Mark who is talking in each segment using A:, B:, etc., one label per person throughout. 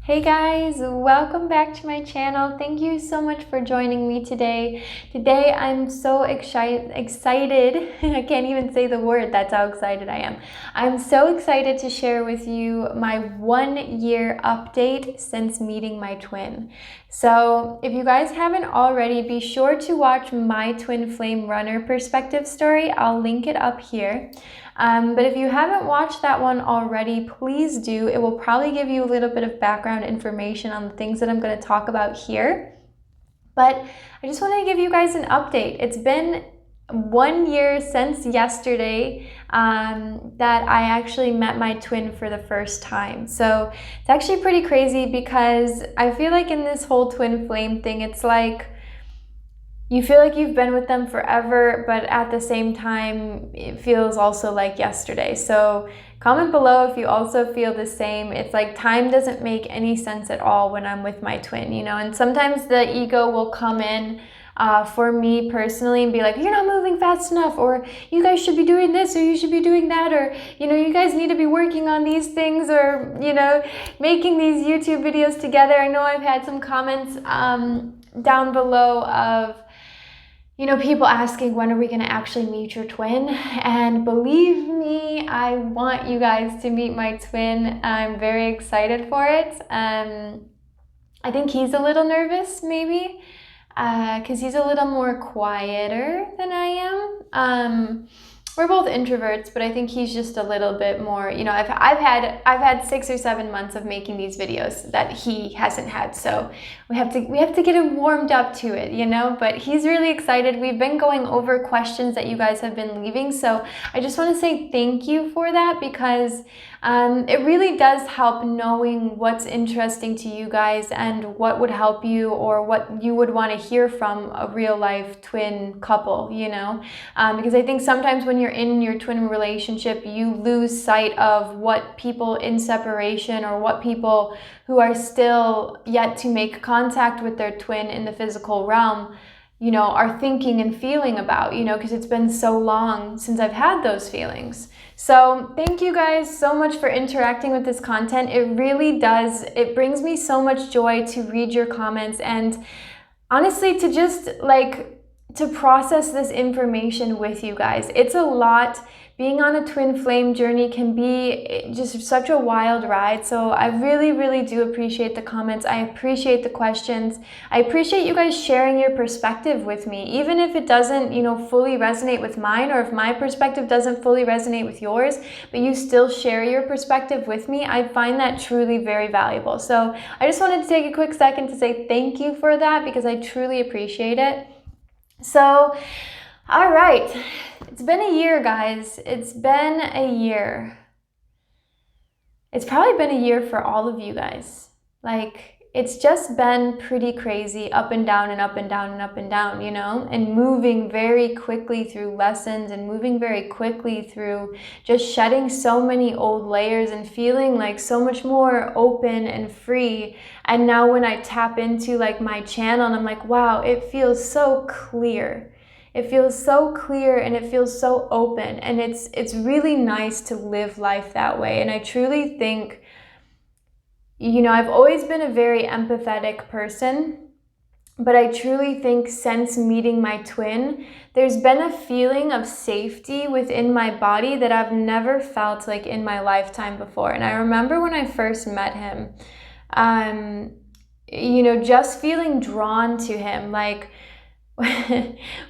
A: Hey guys, welcome back to my channel. Thank you so much for joining me today. Today I'm so excited. I can't even say the word, that's how excited I am. I'm so excited to share with you my 1 year update since meeting my twin. So if you guys haven't already, be sure to watch my twin flame runner perspective story. I'll link it up here. But if you haven't watched that one already, please do. It will probably give you a little bit of background information on the things that I'm going to talk about here. But I just want to give you guys an update. It's been 1 year since yesterday that I actually met my twin for the first time. So it's actually pretty crazy because I feel like in this whole twin flame thing, it's like you feel like you've been with them forever, but at the same time, it feels also like yesterday. So comment below if you also feel the same. It's like time doesn't make any sense at all when I'm with my twin, you know? And sometimes the ego will come in for me personally and be like, you're not moving fast enough, or you guys should be doing this, or you should be doing that, or, you know, you guys need to be working on these things, or, you know, making these YouTube videos together. I know I've had some comments down below of, you know, people asking, when are we going to actually meet your twin? And believe me, I want you guys to meet my twin. I'm very excited for it. I think he's a little nervous, maybe, because he's a little more quieter than I am. We're both introverts, but I think he's just a little bit more, you know, I've had 6 or 7 months of making these videos that he hasn't had. So we have to get him warmed up to it, you know, but he's really excited. We've been going over questions that you guys have been leaving. So I just want to say thank you for that, because it really does help knowing what's interesting to you guys and what would help you, or what you would want to hear from a real life twin couple, you know, because I think sometimes when you're in your twin relationship, you lose sight of what people in separation, or what people who are still yet to make contact with their twin in the physical realm, you know, are thinking and feeling about, you know, because it's been so long since I've had those feelings. So thank you guys so much for interacting with this content. It really does. It brings me so much joy to read your comments, and honestly, to just like to process this information with you guys. It's a lot. Being on a twin flame journey can be just such a wild ride. So I really, really do appreciate the comments. I appreciate the questions. I appreciate you guys sharing your perspective with me, even if it doesn't, you know, fully resonate with mine, or if my perspective doesn't fully resonate with yours, but you still share your perspective with me. I find that truly very valuable. So I just wanted to take a quick second to say thank you for that, because I truly appreciate it. So, all right, it's been a year, guys. It's been a year. It's probably been a year for all of you guys. Like, it's just been pretty crazy, up and down and up and down and up and down, you know, and moving very quickly through lessons, and moving very quickly through just shedding so many old layers and feeling like so much more open and free. And now when I tap into like my channel, and I'm like, wow, it feels so clear. It feels so clear, and it feels so open, and it's really nice to live life that way. And I truly think, you know, I've always been a very empathetic person, but I truly think since meeting my twin, there's been a feeling of safety within my body that I've never felt like in my lifetime before. And I remember when I first met him, you know, just feeling drawn to him. Like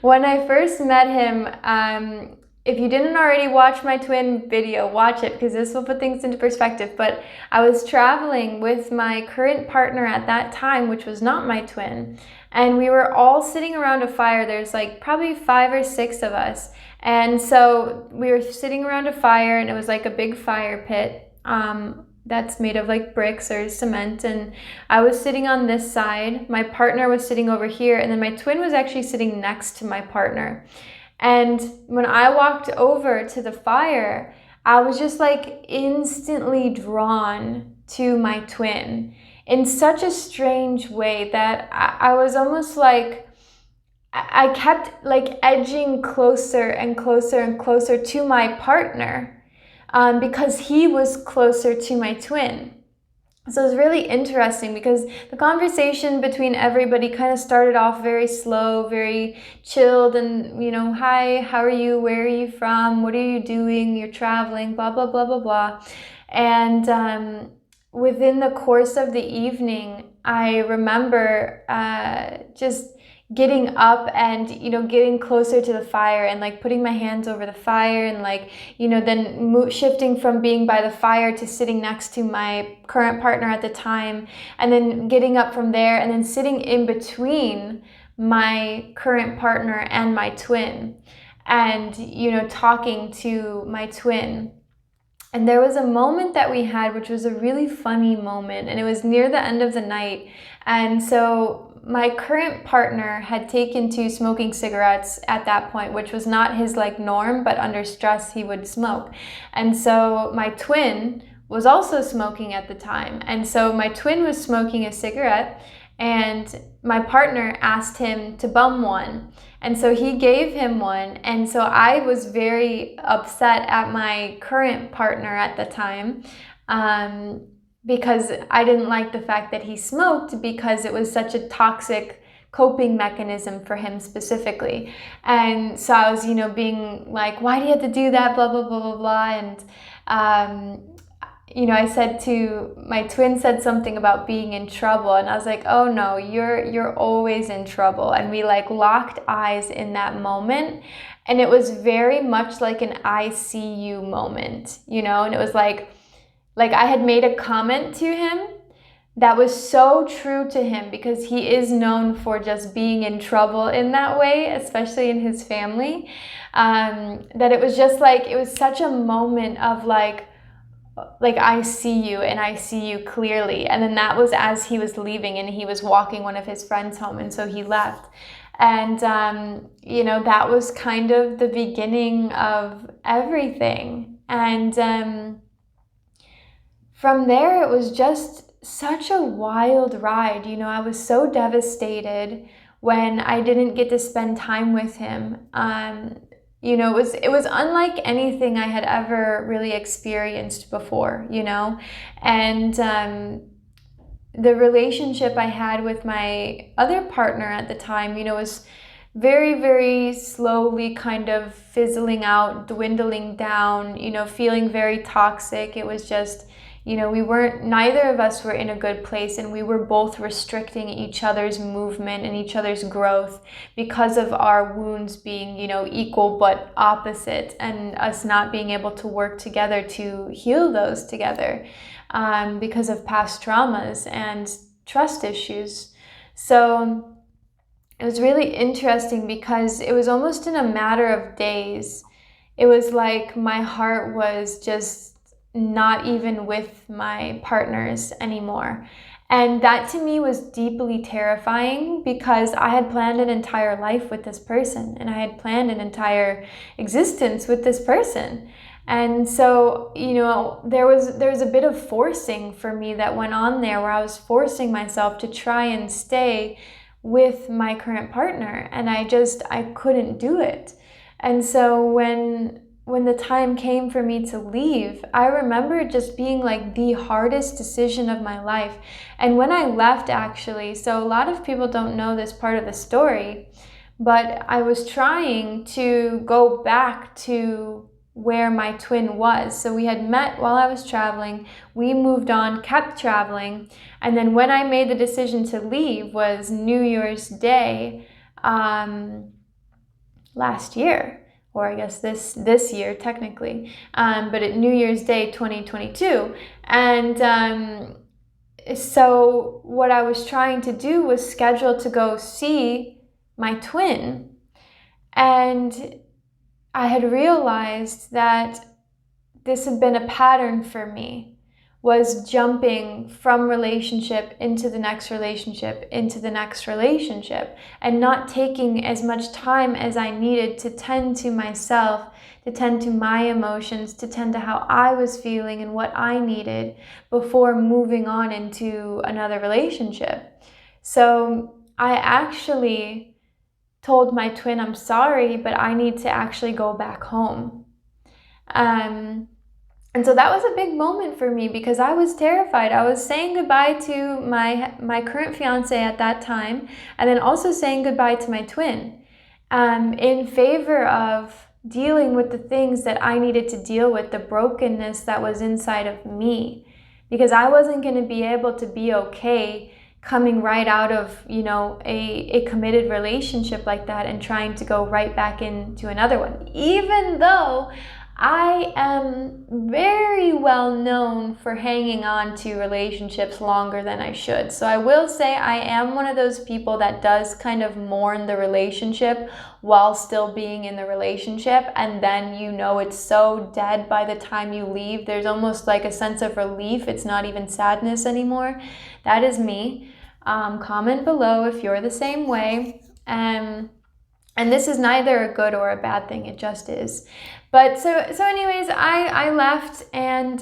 A: when I first met him, if you didn't already watch my twin video, watch it, because this will put things into perspective. But I was traveling with my current partner at that time, which was not my twin. And we were all sitting around a fire. There's like probably 5 or 6 of us. And so we were sitting around a fire, and it was like a big fire pit that's made of like bricks or cement. And I was sitting on this side. My partner was sitting over here. And then my twin was actually sitting next to my partner. And when I walked over to the fire, I was just like instantly drawn to my twin in such a strange way that I was almost like, I kept like edging closer and closer and closer to my partner, because he was closer to my twin. So it's really interesting because the conversation between everybody kind of started off very slow, very chilled, and, you know, hi, how are you? Where are you from? What are you doing? You're traveling, blah, blah, blah, blah, blah. And within the course of the evening, I remember just getting up and, you know, getting closer to the fire and like putting my hands over the fire and like, you know, then shifting from being by the fire to sitting next to my current partner at the time, and then getting up from there and then sitting in between my current partner and my twin, and, you know, talking to my twin. And there was a moment that we had, which was a really funny moment, and it was near the end of the night. And so my current partner had taken to smoking cigarettes at that point, which was not his like norm, but under stress he would smoke. And so my twin was also smoking at the time. And so my twin was smoking a cigarette, and my partner asked him to bum one. And so he gave him one. And so I was very upset at my current partner at the time, because I didn't like the fact that he smoked, because it was such a toxic coping mechanism for him specifically. And so I was, you know, being like, why do you have to do that, blah, blah, blah, blah, blah. And you know, I said to my twin, said something about being in trouble, and I was like, oh no, you're always in trouble. And we like locked eyes in that moment, and it was very much like an I see you moment, you know. And it was like I had made a comment to him that was so true to him, because he is known for just being in trouble in that way, especially in his family, that it was just like, it was such a moment of like I see you, and I see you clearly. And then that was as he was leaving, and he was walking one of his friends home, and so he left. And you know, that was kind of the beginning of everything. And from there, it was just such a wild ride. You know, I was so devastated when I didn't get to spend time with him. You know, it was unlike anything I had ever really experienced before, you know. And the relationship I had with my other partner at the time, you know, was very, very slowly kind of fizzling out, dwindling down, you know, feeling very toxic. It was just, you know, neither of us were in a good place, and we were both restricting each other's movement and each other's growth because of our wounds being, you know, equal but opposite, and us not being able to work together to heal those together, because of past traumas and trust issues. So it was really interesting because it was almost in a matter of days. It was like my heart was just not even with my partners anymore. And that to me was deeply terrifying, because I had planned an entire life with this person, and I had planned an entire existence with this person. And so, you know, there was a bit of forcing for me that went on there, where I was forcing myself to try and stay with my current partner, and I couldn't do it. And so when the time came for me to leave, I remember just being like the hardest decision of my life. And when I left, actually, so a lot of people don't know this part of the story, but I was trying to go back to where my twin was. So we had met while I was traveling, we moved on, kept traveling, and then when I made the decision to leave was New Year's Day last year. Or I guess this year technically, but at New Year's Day 2022. And so what I was trying to do was schedule to go see my twin. And I had realized that this had been a pattern for me, was jumping from relationship into the next relationship, into the next relationship, and not taking as much time as I needed to tend to myself, to tend to my emotions, to tend to how I was feeling and what I needed before moving on into another relationship. So I actually told my twin, I'm sorry, but I need to actually go back home. And so that was a big moment for me because I was terrified. I was saying goodbye to my current fiance at that time, and then also saying goodbye to my twin, in favor of dealing with the things that I needed to deal with, the brokenness that was inside of me, because I wasn't going to be able to be okay coming right out of, you know, a committed relationship like that and trying to go right back into another one, even though I am very well known for hanging on to relationships longer than I should. So I will say I am one of those people that does kind of mourn the relationship while still being in the relationship. And then, you know, it's so dead by the time you leave. There's almost like a sense of relief. It's not even sadness anymore. That is me. Comment below if you're the same way. And this is neither a good or a bad thing, it just is. But so anyways, I left and,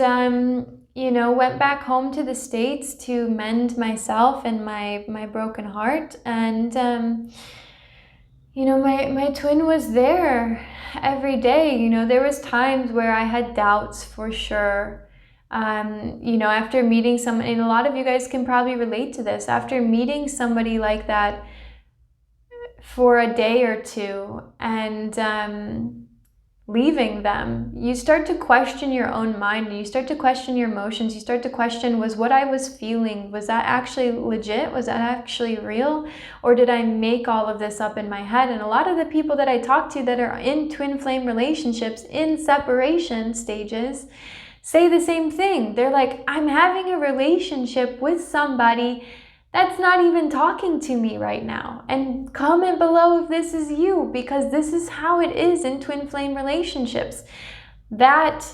A: you know, went back home to the States to mend myself and my broken heart. And, you know, my twin was there every day. You know, there was times where I had doubts for sure. You know, after meeting someone, and a lot of you guys can probably relate to this, after meeting somebody like that for a day or two and leaving them, you start to question your own mind, you start to question your emotions, you start to question, was what I was feeling, was that actually legit, was that actually real, or did I make all of this up in my head? And a lot of the people that I talk to that are in twin flame relationships in separation stages say the same thing. They're like, I'm having a relationship with somebody that's not even talking to me right now. And comment below if this is you, because this is how it is in twin flame relationships. That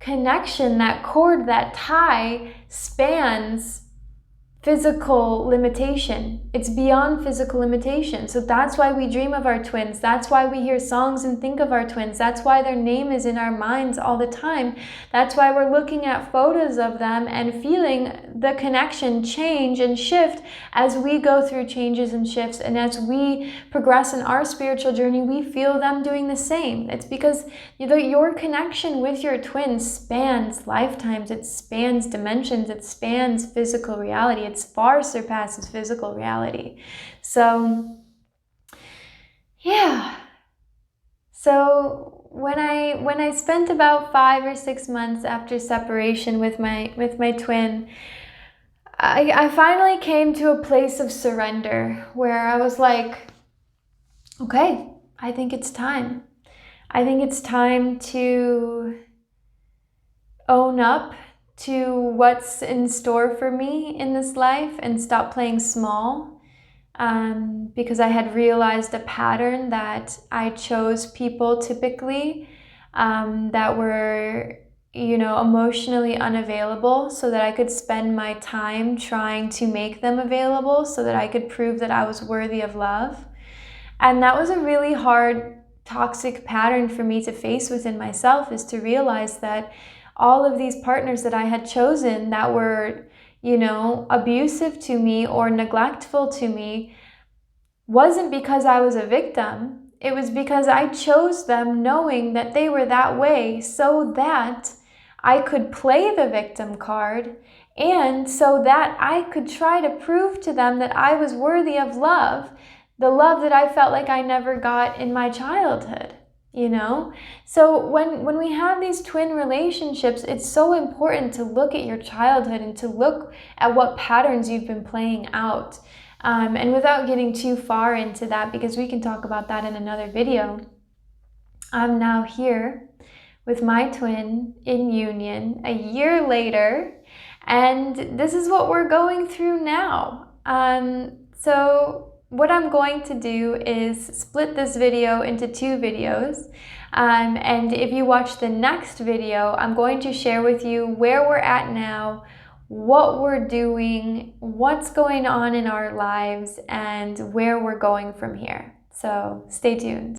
A: connection, that cord, that tie spans physical limitation. It's beyond physical limitation. So that's why we dream of our twins. That's why we hear songs and think of our twins. That's why their name is in our minds all the time. That's why we're looking at photos of them and feeling the connection change and shift as we go through changes and shifts. And as we progress in our spiritual journey, we feel them doing the same. It's because your connection with your twin spans lifetimes. It spans dimensions. It spans physical reality. It far surpasses physical reality. So yeah. So when I spent about 5 or 6 months after separation with my twin, I finally came to a place of surrender where I was like, okay, I think it's time. I think it's time to own up to what's in store for me in this life and stop playing small, because I had realized a pattern that I chose people typically that were, you know, emotionally unavailable so that I could spend my time trying to make them available so that I could prove that I was worthy of love. And that was a really hard, toxic pattern for me to face within myself, is to realize that all of these partners that I had chosen that were, you know, abusive to me or neglectful to me wasn't because I was a victim. It was because I chose them knowing that they were that way so that I could play the victim card and so that I could try to prove to them that I was worthy of love, the love that I felt like I never got in my childhood. You know, so when we have these twin relationships, it's so important to look at your childhood and to look at what patterns you've been playing out. And without getting too far into that, because we can talk about that in another video, I'm now here with my twin in union a year later, and this is what we're going through now. So what I'm going to do is split this video into 2 videos. And if you watch the next video, I'm going to share with you where we're at now, what we're doing, what's going on in our lives, and where we're going from here. So stay tuned.